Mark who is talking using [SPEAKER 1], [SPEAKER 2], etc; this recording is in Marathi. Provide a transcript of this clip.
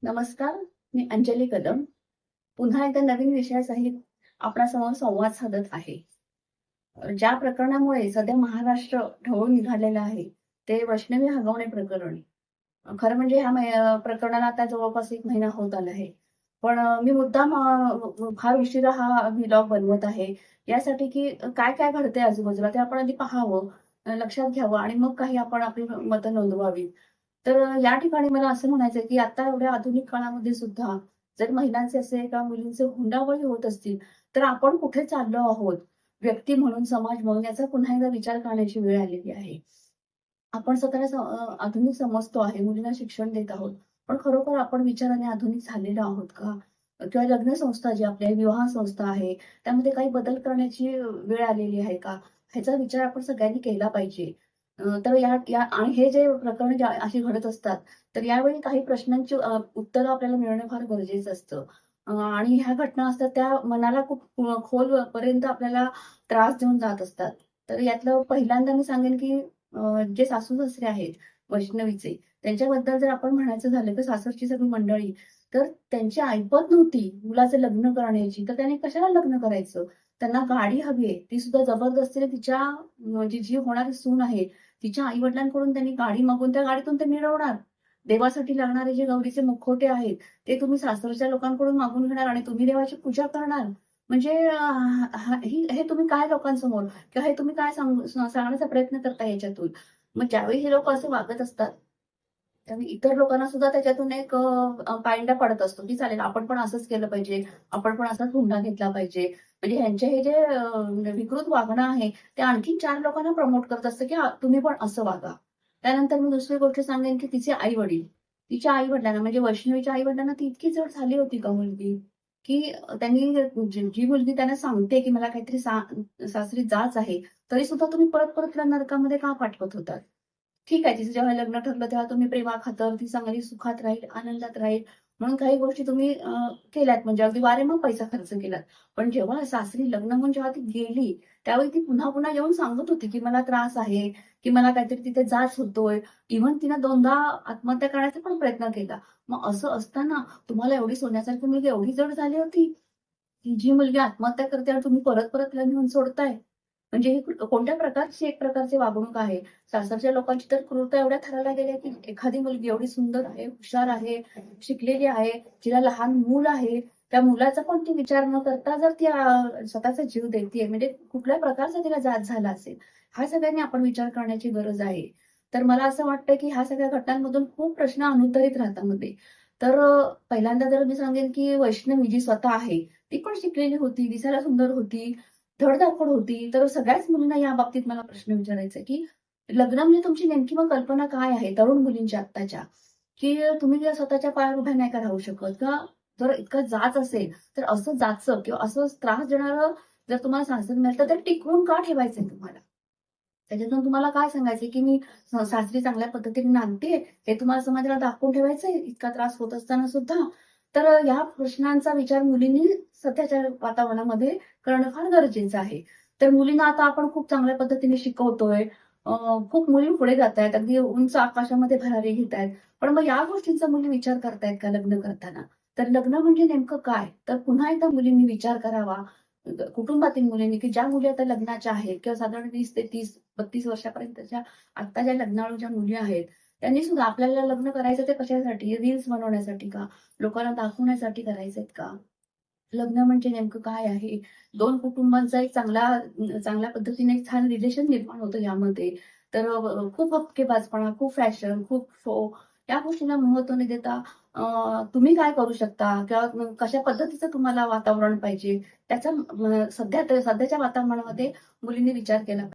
[SPEAKER 1] नमस्कार, मी अंजली कदम. पुन्हा एकदा नवीन विषयासहित आपणासमोर संवाद साधत आहे. ज्या प्रकरणामुळे सध्या महाराष्ट्र ढवळून निघालेलं आहे, ते वैष्णवी हगवणे प्रकरण. खरं म्हणजे प्रकरणाला आता जवळपास 1 महिना होत आला आहे. पण मी मुद्दाम फार उशिरा हा व्लॉग बनवत आहे. यासाठी की काय-काय घडतंय आजूबाजूला ते आपण आधी पाहावं, लक्षात घ्यावं आणि मग काही आपण आपली मतं नोंदवावीत. तर या ठिकाणी मला असं म्हणायचंय, की आता एवढ्या आधुनिक काळामध्ये सुद्धा जर महिलांचे असे किंवा मुलींचे हुंडाबळी होत असतील, तर आपण कुठे चाललो आहोत? व्यक्ती म्हणून, समाज म्हणून याचा पुन्हा एकदा विचार करण्याची वेळ आलेली आहे. आपण स्वतःला आधुनिक समजतो आहे, मुलींना शिक्षण देत आहोत. पण खरोखर आपण विचाराने आधुनिक झालेलो आहोत का? किंवा लग्न संस्था जी आपली आहे, विवाह संस्था आहे, त्यामध्ये काही बदल करण्याची वेळ आलेली आहे का? ह्याचा विचार आपण सगळ्यांनी केला पाहिजे. तर या या आणि हे जे प्रकरण जे अशी घडत असतात, तर यावेळी काही प्रश्नांची उत्तरं आपल्याला मिळणं फार गरजेचं असतं. आणि ह्या घटना असतात त्या मनाला खूप खोलपर्यंत आपल्याला त्रास देऊन जात असतात. तर यातलं पहिल्यांदा मी सांगेन, की जे सासू-सासरे आहेत वैष्णवीचे, त्यांच्याबद्दल जर आपण म्हणायचं झालं, तर सासरची सगळी मंडळी, तर त्यांची ऐपत नव्हती मुलाचं लग्न करण्याची, तर त्याने कशाला लग्न करायचं? त्यांना गाडी हवी आहे. ती सुद्धा जबरदस्तीने तिच्या म्हणजे जी होणारी सून आहे, तिच्या आई-वडिलांकडून त्यांनी गाडी मागवून त्या गाडीतून ते मिरवणार. देवासाठी लागणारे जे गौरीचे मुखवटे आहेत, ते तुम्ही सासरच्या लोकांकडून मागून घेणार आणि तुम्ही देवाची पूजा करणार. म्हणजे हे तुम्ही काय लोकांसमोर किंवा हे तुम्ही काय सांगण्याचा प्रयत्न करताय याच्यातून? मग ज्यावेळी हे लोकं असे वागत असतात, त्यावेळी इतर लोकांना सुद्धा त्याच्यातून एक पायंडा पडत असतो, की चालेल आपण पण असंच केलं पाहिजे, आपण पण असाच हुंडा घेतला पाहिजे. म्हणजे ह्यांचे हे जे विकृत वागणं आहे, ते आणखीन 4 लोकांना प्रमोट करत असतं, की तुम्ही पण असं वागा. त्यानंतर मी दुसरी गोष्ट सांगेन, की तिचे आई-वडील. तिच्या आई-वडिलांना म्हणजे वैष्णवीच्या आई-वडिलांना ती इतकी जड झाली होती का मुलगी, की त्यांनी जी मुलगी त्यांना सांगते, की मला काहीतरी सासरी जाच आहे, तरी सुद्धा तुम्ही परत-परत तिला नरकामध्ये का पाठवत होतात? ठीक आहे, तिचं जेव्हा लग्न ठरलं तेव्हा तुम्ही प्रेमाखातर ती चांगली सुखात राहील, आनंदात राहील म्हणून काही गोष्टी तुम्ही केल्यात म्हणजे अगदी वारेमाप पैसा खर्च केलात. पण जेव्हा सासरी लग्न होऊन जेव्हा ती गेली, त्यावेळी ती पुन्हा-पुन्हा येऊन सांगत होती, की मला त्रास आहे, की मला काहीतरी तिथे जाच होतोय. इव्हन तिनं 2दा आत्महत्या करण्याचा पण प्रयत्न केला. मग असं असताना तुम्हाला एवढी सोन्यासारखी मुलगी एवढी जड झाली होती, की जी मुलगी आत्महत्या करते आणि तुम्ही परत-परत तिला नेऊन सोडताय. म्हणजे ही कोणत्या प्रकारची एक प्रकारची वागणूक आहे. सासरच्या लोकांची तर क्रूरता एवढ्या थराला गेल्या, की एखादी मुलगी एवढी सुंदर आहे, हुशार आहे, शिकलेली आहे, जिला लहान मूल आहे, त्या मुलाचा पण ती विचार न करता जर ती स्वतःचा जीव देतीये, म्हणजे कुठल्या प्रकारचा तिला जाच झाला असेल, हा सगळ्यांनी आपण विचार करण्याची गरज आहे. तर मला असं वाटतं, की ह्या सगळ्या घटनांमधून खूप प्रश्न अनुत्तरित राहतात मध्ये. तर पहिल्यांदा तर मी सांगेन, की वैष्णवी जी स्वतः आहे, ती पण शिकलेली होती, दिसायला सुंदर होती, धडधाकड होती. तर सगळ्याच मुलींना या बाबतीत मला प्रश्न विचारायचा आहे, की लग्न म्हणजे तुमची नेमकी मग कल्पना काय आहे तरुण मुलींच्या आत्ताच्या? की तुम्ही जर स्वतःच्या पायावर उभ्या नाही का राहू शकत? किंवा जर इतकं जाच असेल, तर असं जाचं किंवा असं त्रास देणारं जर तुम्हाला सासर मिळतं, तर टिकवून का ठेवायचंय तुम्हाला? त्याच्यातून तुम्हाला काय सांगायचंय, की मी सासरी चांगल्या पद्धतीने नांदतेय, हे तुम्हाला समाजाला दाखवून ठेवायचंय, इतका त्रास होत असताना सुद्धा? तर या प्रश्नांचा विचार मुलींनी सध्याच्या वातावरणामध्ये करणं फार गरजेचं आहे. तर मुलींना आता आपण खूप चांगल्या पद्धतीने शिकवतोय. अ, खूप मुली पुढे जातायत. अगदी उंच आकाशामध्ये भरारी घेतायत. पण मग या गोष्टींचा मुली विचार करतायत का लग्न करताना? तर लग्न म्हणजे नेमकं काय? तर पुन्हा एकदा मुलींनी विचार करावा. कुटुंबातील मुलींनी, की ज्या मुली आता लग्नाच्या आहेत किंवा साधारण 20 ते 30-32 वर्षापर्यंतच्या आत्ता ज्या लग्नाळू ज्या मुली आहेत, त्यांनी सुद्धा आपल्याला लग्न करायचं ते कशासाठी? रील्स बनवण्यासाठी का? लोकांना दाखवण्यासाठी करायचेत का? लग्न म्हणजे नेमकं काय आहे? 2 कुटुंबांचा एक चांगल्या पद्धतीने एक छान रिलेशन निर्माण होतं यामध्ये. तर खूप हपकेबाजपणा, खूप फॅशन, खूप शो या गोष्टींना महत्त्व न देता तुम्ही काय करू शकता किंवा कशा पद्धतीचं तुम्हाला वातावरण पाहिजे, त्याचा सध्याच्या वातावरणामध्ये मुलींनी विचार केला